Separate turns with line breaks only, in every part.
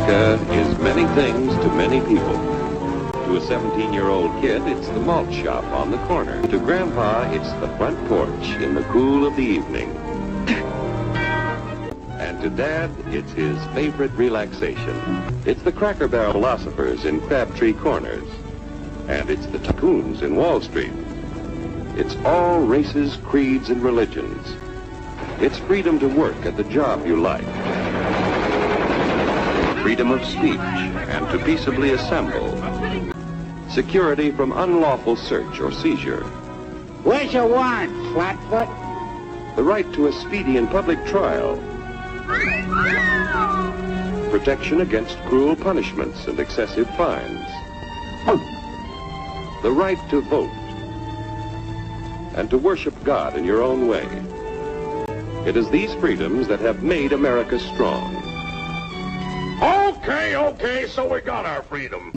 America is many things to many people. To a 17-year-old kid, it's the malt shop on the corner. To Grandpa, it's the front porch in the cool of the evening. And to Dad, it's his favorite relaxation. It's the Cracker Barrel philosophers in Crabtree Corners. And it's the tycoons in Wall Street. It's all races, creeds, and religions. It's freedom to work at the job you like. Freedom of speech and to peaceably assemble. Security from unlawful search or seizure.
Where's your warrant, flatfoot?
The right to a speedy and public trial. Protection against cruel punishments and excessive fines. The right to vote. And to worship God in your own way. It is these freedoms that have made America strong.
Okay, so we got our freedom.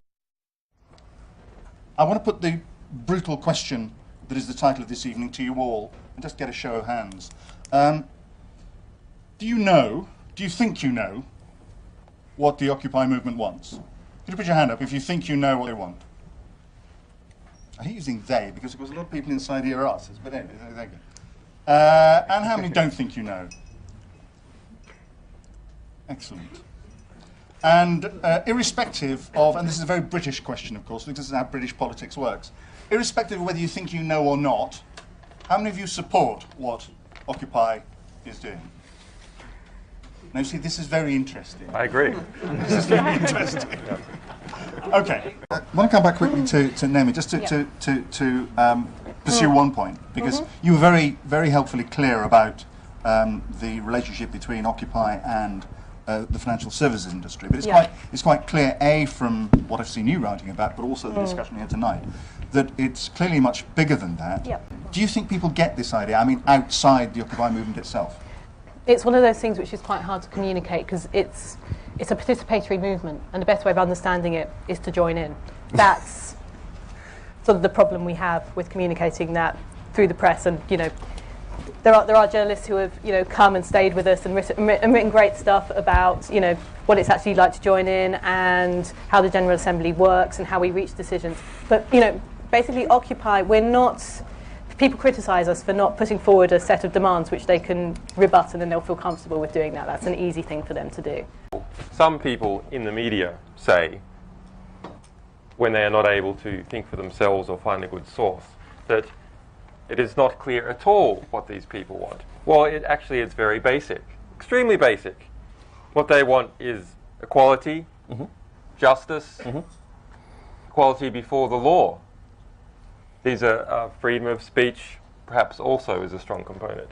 I want to put the brutal question that is the title of this evening to you all, and just get a show of hands. Do you think you know what the Occupy movement wants? Could you put your hand up if you think you know what they want? I hate using they, because of course a lot of people inside here are us, but anyway, there you go. And how many don't think you know? Excellent. And irrespective of, and this is a very British question, of course, because this is how British politics works, irrespective of whether you think you know or not, how many of you support what Occupy is doing? Now, see, this is very interesting.
I agree.
This is very interesting. Okay. I want to come back quickly to Naomi, just to pursue one point, because you were very, very helpfully clear about the relationship between Occupy and the financial services industry. But it's quite clear, A, from what I've seen you writing about, but also the discussion here tonight, that it's clearly much bigger than that. Do you think people get this idea, I mean, outside the Occupy movement itself?
It's one of those things which is quite hard to communicate, because it's a participatory movement, and the best way of understanding it is to join in. That's sort of the problem we have with communicating that through the press. And there are journalists who have come and stayed with us and written great stuff about what it's actually like to join in and how the General Assembly works and how we reach decisions. But basically, Occupy, we're not. People criticise us for not putting forward a set of demands which they can rebut, and then they'll feel comfortable with doing that. That's an easy thing for them to do.
Some people in the media say, when they are not able to think for themselves or find a good source, that it is not clear at all what these people want. Well, it's very basic, extremely basic. What they want is equality, justice, equality before the law. These are freedom of speech, perhaps also is a strong component.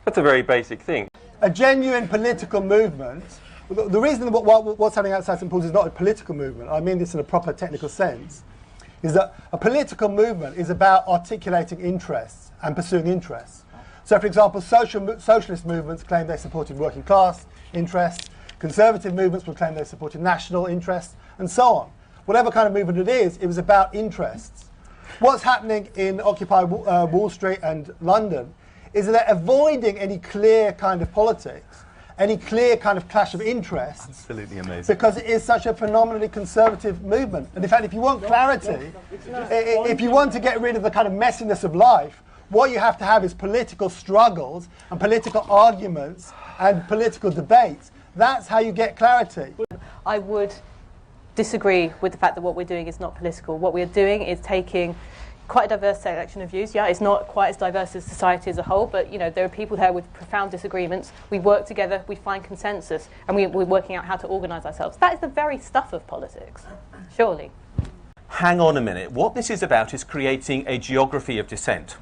That's a very basic thing.
A genuine political movement, the reason what's happening outside St Paul's is not a political movement, I mean this in a proper technical sense, is that a political movement is about articulating interests and pursuing interests. So, for example, socialist movements claim they supported working class interests, conservative movements will claim they supported national interests, and so on. Whatever kind of movement it is, it was about interests. What's happening in Occupy Wall Street and London is that they're avoiding any clear kind of politics, any clear kind of clash of interests.
Absolutely amazing.
Because it is such a phenomenally conservative movement. And in fact, if you want clarity, if you want to get rid of the kind of messiness of life, what you have to have is political struggles and political arguments and political debates. That's how you get clarity.
I would disagree with the fact that what we're doing is not political. What we're doing is taking quite a diverse selection of views. It's not quite as diverse as society as a whole, but there are people there with profound disagreements. We work together, we find consensus, and we're working out how to organise ourselves. That is the very stuff of politics, surely.
Hang on a minute. What this is about is creating a geography of dissent.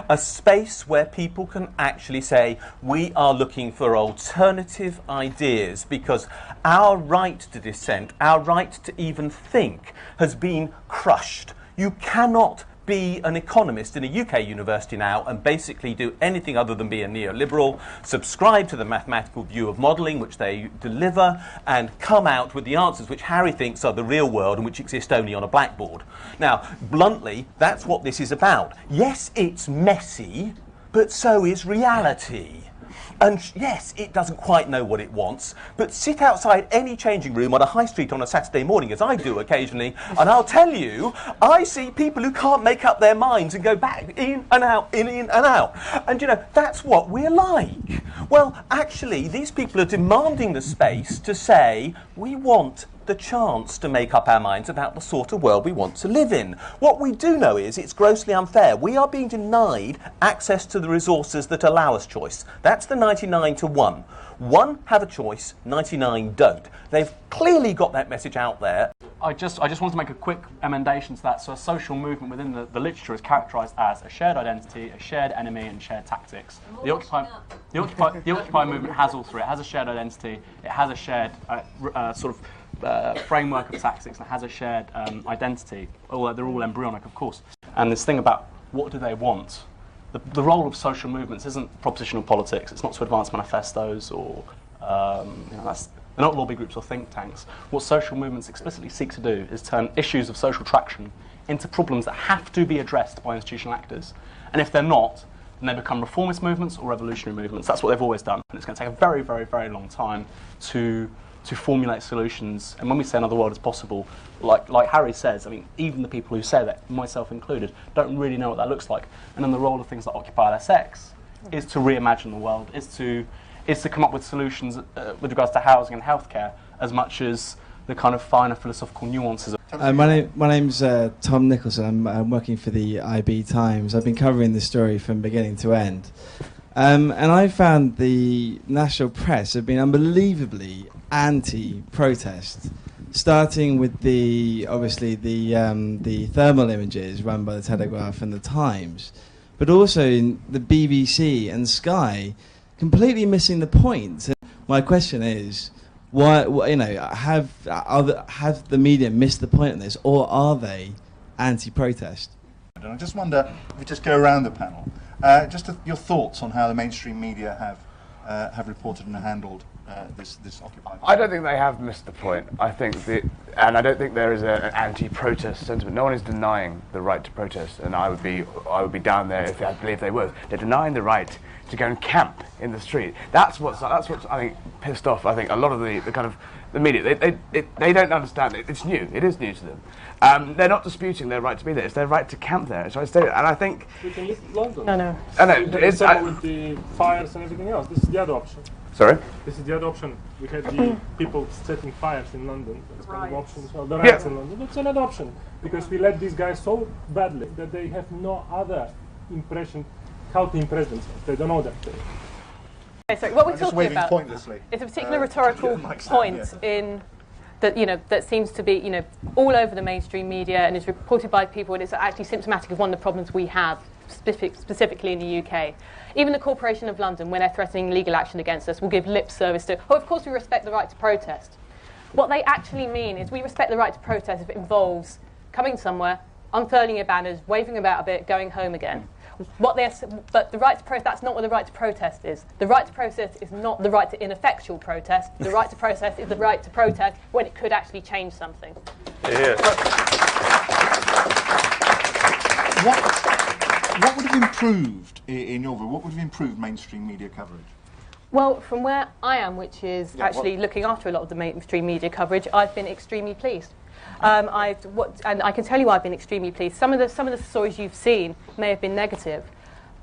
A space where people can actually say, we are looking for alternative ideas, because our right to dissent, our right to even think, has been crushed. You cannot be an economist in a UK university now and basically do anything other than be a neoliberal, subscribe to the mathematical view of modelling which they deliver, and come out with the answers which Harry thinks are the real world and which exist only on a blackboard. Now, bluntly, that's what this is about. Yes, it's messy, but so is reality. And yes, it doesn't quite know what it wants, but sit outside any changing room on a high street on a Saturday morning, as I do occasionally, and I'll tell you, I see people who can't make up their minds and go back in and out, in and out. And you know, that's what we're like. Well, actually, these people are demanding the space to say, we want the chance to make up our minds about the sort of world we want to live in. What we do know is it's grossly unfair. We are being denied access to the resources that allow us choice. That's the 99 to 1. 1 have a choice, 99 don't. They've clearly got that message out there.
I just want to make a quick emendation to that. So a social movement within the literature is characterised as a shared identity, a shared enemy, and shared tactics. The Occupy movement has all three. It has a shared identity, it has a shared framework of tactics, and it has a shared identity. Although they're all embryonic, of course. And this thing about what do they want? The role of social movements isn't propositional politics. It's not to advance manifestos or they're not lobby groups or think tanks. What social movements explicitly seek to do is turn issues of social traction into problems that have to be addressed by institutional actors. And if they're not, then they become reformist movements or revolutionary movements. That's what they've always done. And it's going to take a very, very, very long time to formulate solutions. And when we say another world is possible, like Harry says, I mean, even the people who say that, myself included, don't really know what that looks like. And then the role of things like Occupy LSX is to reimagine the world, is to come up with solutions with regards to housing and healthcare, as much as the kind of finer philosophical nuances.
My name's Tom Nicholson. I'm working for the IB Times. I've been covering this story from beginning to end. And I found the national press have been unbelievably anti-protest, starting with the thermal images run by the Telegraph and the Times, but also in the BBC and Sky, completely missing the point. My question is, why? Have the media missed the point on this, or are they anti-protest?
And I just wonder if we just go around the panel, your thoughts on how the mainstream media have reported and handled this Occupy.
I don't think they have missed the point. I don't think there is an anti-protest sentiment. No one is denying the right to protest, and I would be down there if I believe they were. They're denying the right to go and camp in the street. That's what's I think pissed off. I think a lot of the kind of the media, they don't understand it. It's new. It is new to them. They're not disputing their right to be there. It's their right to camp there. So and I think
we can list London.
No.
I know.
It's with the fires and everything else. This is the other option.
Sorry?
This is the other option. We had the people setting fires in London. That's kind of option as well. The riots in London. That's another option. Because we let these guys so badly that they have no other impression how to impress themselves. They don't know that.
Okay, so what we're talking about
pointlessly.
is a particular rhetorical point in that, that seems to be, all over the mainstream media and is reported by people, and it's actually symptomatic of one of the problems we have specifically in the UK. Even the Corporation of London, when they're threatening legal action against us, will give lip service to, of course we respect the right to protest. What they actually mean is we respect the right to protest if it involves coming somewhere, unfurling your banners, waving about a bit, going home again. But the right to protest, that's not what the right to protest is. The right to protest is not the right to ineffectual protest. The right to protest is the right to protest when it could actually change something.
Yeah.
What would have improved, in your view, what would have improved mainstream media coverage?
Well, from where I am, which is actually looking after a lot of the mainstream media coverage, I've been extremely pleased. And I can tell you I've been extremely pleased. Some of the stories you've seen may have been negative,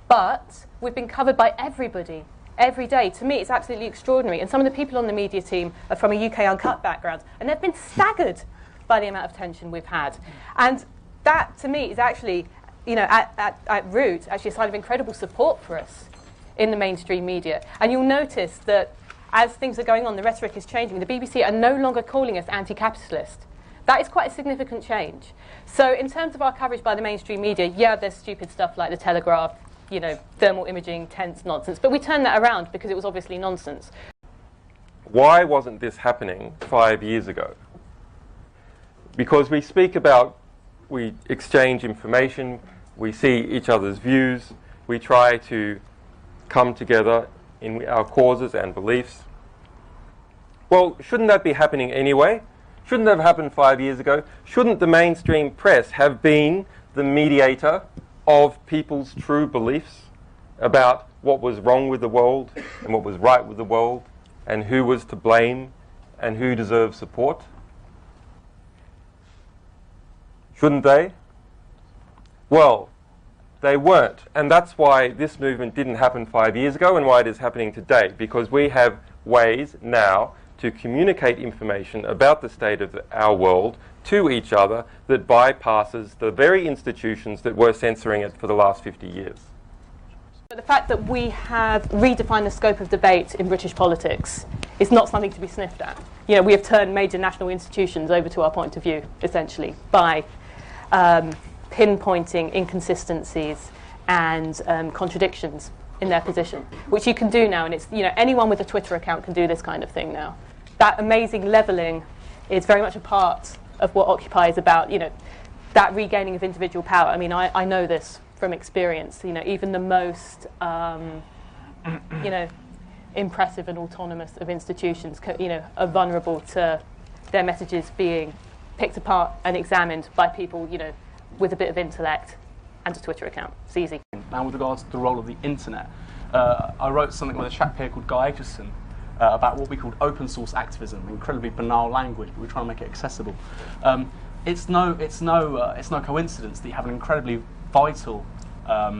but we've been covered by everybody every day. To me, it's absolutely extraordinary. And some of the people on the media team are from a UK Uncut background, and they've been staggered by the amount of tension we've had. And that, to me, is actually, at root, actually a sign of incredible support for us in the mainstream media. And you'll notice that as things are going on, the rhetoric is changing. The BBC are no longer calling us anti-capitalist. That is quite a significant change. So in terms of our coverage by the mainstream media, there's stupid stuff like the Telegraph, thermal imaging, tense nonsense. But we turned that around because it was obviously nonsense.
Why wasn't this happening 5 years ago? Because we exchange information, we see each other's views, we try to come together in our causes and beliefs. Well, shouldn't that be happening anyway? Shouldn't that have happened 5 years ago? Shouldn't the mainstream press have been the mediator of people's true beliefs about what was wrong with the world and what was right with the world, and who was to blame and who deserved support? Shouldn't they? Well, they weren't. And that's why this movement didn't happen 5 years ago and why it is happening today, because we have ways now to communicate information about the state of our world to each other that bypasses the very institutions that were censoring it for the last 50 years.
But the fact that we have redefined the scope of debate in British politics is not something to be sniffed at. You know, we have turned major national institutions over to our point of view, essentially, by pinpointing inconsistencies and contradictions in their position, which you can do now. And it's, you know, anyone with a Twitter account can do this kind of thing now. That amazing levelling is very much a part of what Occupy is about. You know, that regaining of individual power. I mean, I know this from experience. You know, even the most you know, impressive and autonomous of institutions, you know, are vulnerable to their messages being picked apart and examined by people, you know, with a bit of intellect and a Twitter account. It's easy.
Now, with regards to the role of the internet, I wrote something with a chap here called Guy Aitchison about what we called open source activism, incredibly banal language, but we're trying to make it accessible. It's no coincidence that you have an incredibly vital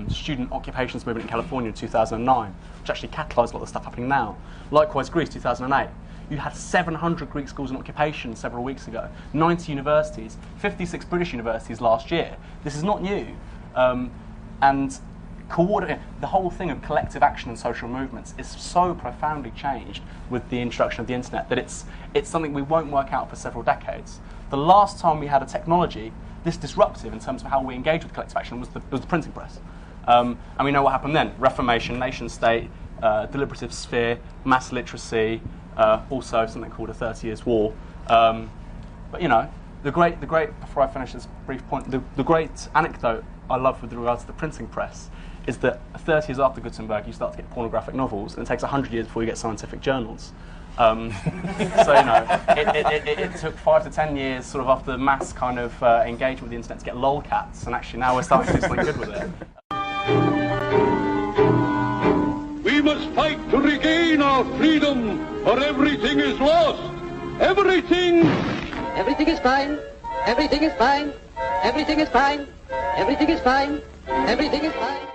student occupations movement in California in 2009, which actually catalysed a lot of the stuff happening now. Likewise, Greece, 2008. You had 700 Greek schools in occupation several weeks ago, 90 universities, 56 British universities last year. This is not new. And the whole thing of collective action and social movements is so profoundly changed with the introduction of the internet that it's something we won't work out for several decades. The last time we had a technology this disruptive in terms of how we engage with collective action was the printing press. And we know what happened then. Reformation, nation state, deliberative sphere, mass literacy, also something called a 30 Years' War. But you know, the great, before I finish this brief point, the great anecdote I love with regards to the printing press is that 30 years after Gutenberg, you start to get pornographic novels, and it takes 100 years before you get scientific journals. So, you know, it took 5 to 10 years sort of after mass kind of engagement with the internet to get lolcats, and actually now we're starting to do something good with it.
We must fight to regain our freedom, or everything is lost. Everything!
Everything is fine. Everything is fine. Everything is fine. Everything is fine. Everything is fine.